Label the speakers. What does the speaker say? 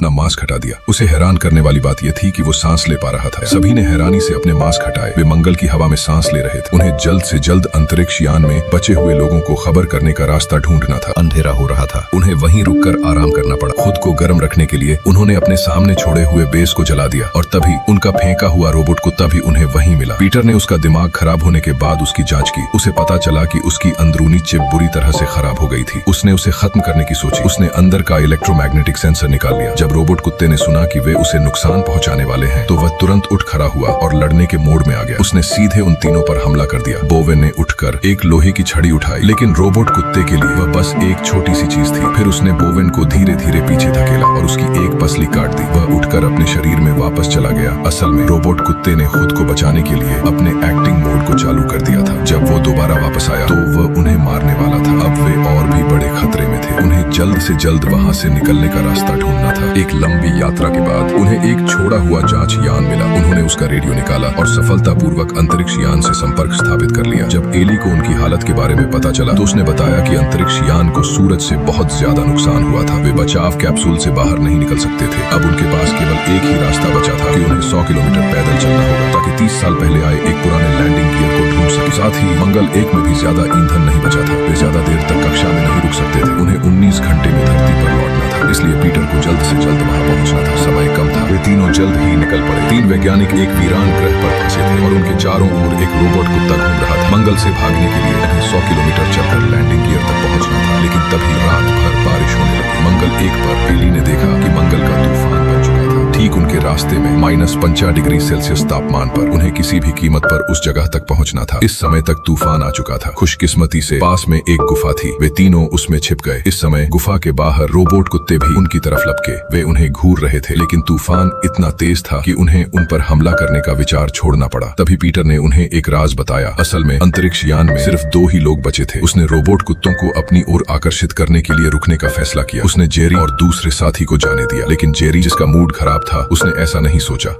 Speaker 1: अपना मास्क हटा दिया। उसे हैरान करने वाली बात यह थी कि वो सांस ले पा रहा था। सभी ने हैरानी से अपने मास्क हटाए। वे मंगल की हवा में सांस ले रहे थे। उन्हें जल्द से जल्द अंतरिक्ष यान में बचे हुए लोगों को खबर करने का रास्ता ढूंढना था। अंधेरा हो रहा था। उन्हें वहीं रुककर आराम करना पड़ा। खुद को गर्म रखने के लिए उन्होंने अपने सामने छोड़े हुए बेस को जला दिया और तभी उनका फेंका हुआ रोबोट कुत्ता भी उन्हें वहीं मिला। पीटर ने उसका दिमाग खराब होने के बाद उसकी जांच की। उसे पता चला कि उसकी अंदरूनी चिप बुरी तरह से खराब हो गई थी। उसने उसे खत्म करने की सोची। उसने अंदर का इलेक्ट्रोमैग्नेटिक सेंसर निकाल लिया। जब रोबोट कुत्ते ने सुना कि वे उसे नुकसान पहुंचाने वाले हैं तो वह तुरंत उठ खड़ा हुआ और लड़ने के मोड में आ गया। उसने सीधे उन तीनों पर हमला कर दिया। बोवेन ने उठकर एक लोहे की छड़ी उठाई, लेकिन रोबोट कुत्ते के लिए वह बस एक छोटी सी चीज थी। फिर उसने बोवेन को धीरे धीरे पीछे धकेला और उसकी एक पसली काट दी। वह उठकर अपने शरीर में वापस चला गया। असल में रोबोट कुत्ते ने खुद को बचाने के लिए अपने एक्टिंग मोड को चालू कर दिया था। जब वो दोबारा वापस आया तो वह उन्हें मारने वाला था। अब वे और भी बड़े खतरे में थे। उन्हें जल्द से जल्द वहां से निकलने का रास्ता ढूंढना था। एक लंबी यात्रा के बाद उन्हें एक छोड़ा हुआ जांच यान मिला। उन्होंने उसका रेडियो निकाला और सफलतापूर्वक अंतरिक्ष यान से संपर्क स्थापित कर लिया। जब एली को उनकी हालत के बारे में पता चला तो उसने बताया कि अंतरिक्ष यान को सूरज से बहुत ज्यादा नुकसान हुआ था। वे बचाव कैप्सूल से बाहर नहीं निकल सकते थे। अब उनके पास केवल एक ही रास्ता बचा था कि उन्हें 100 किलोमीटर पैदल चलना होगा ताकि 30 साल पहले आए एक पुराने लैंडिंग गियर को ढूंढ सके। साथ ही मंगल 1 में भी ज्यादा ईंधन नहीं बचा था। वे ज्यादा देर तक कक्षा में नहीं रुक सकते थे। उन्हें 19 घंटे में धरती पर लौटना था। इसलिए पीटर को जल्द से जल्द वहां पहुंचना था। समय कम था। वे तीनों जल्द ही निकल पड़े। 3 वैज्ञानिक एक वीरान ग्रह पर फंसे थे और उनके चारों ओर एक रोबोट कुत्ता घूम रहा था। मंगल से भागने के लिए उन्हें 100 किलोमीटर चलकर लैंडिंग गियर तक पहुंचना था, लेकिन तभी रात भर बारिश होने लगी। मंगल 1 पर एली ने देखा कि मंगल का तूफान बन चुका था। ठीक उनके रास्ते में -50 डिग्री सेल्सियस तापमान पर उन्हें किसी भी कीमत पर उस जगह तक पहुंचना था। इस समय तक तूफान आ चुका था। खुशकिस्मती से पास में एक गुफा थी। वे तीनों उसमें छिप गए। इस समय गुफा के बाहर रोबोट कुत्ते भी उनकी तरफ लपके। वे उन्हें घूर रहे थे, लेकिन तूफान इतना तेज था कि उन्हें उन पर हमला करने का विचार छोड़ना पड़ा। तभी पीटर ने उन्हें एक राज बताया। असल में अंतरिक्ष यान में सिर्फ 2 ही लोग बचे थे। उसने रोबोट कुत्तों को अपनी ओर आकर्षित करने के लिए रुकने का फैसला किया। उसने जेरी और दूसरे साथी को जाने दिया, लेकिन जेरी, जिसका मूड खराब था, उसने ऐसा नहीं सोचा।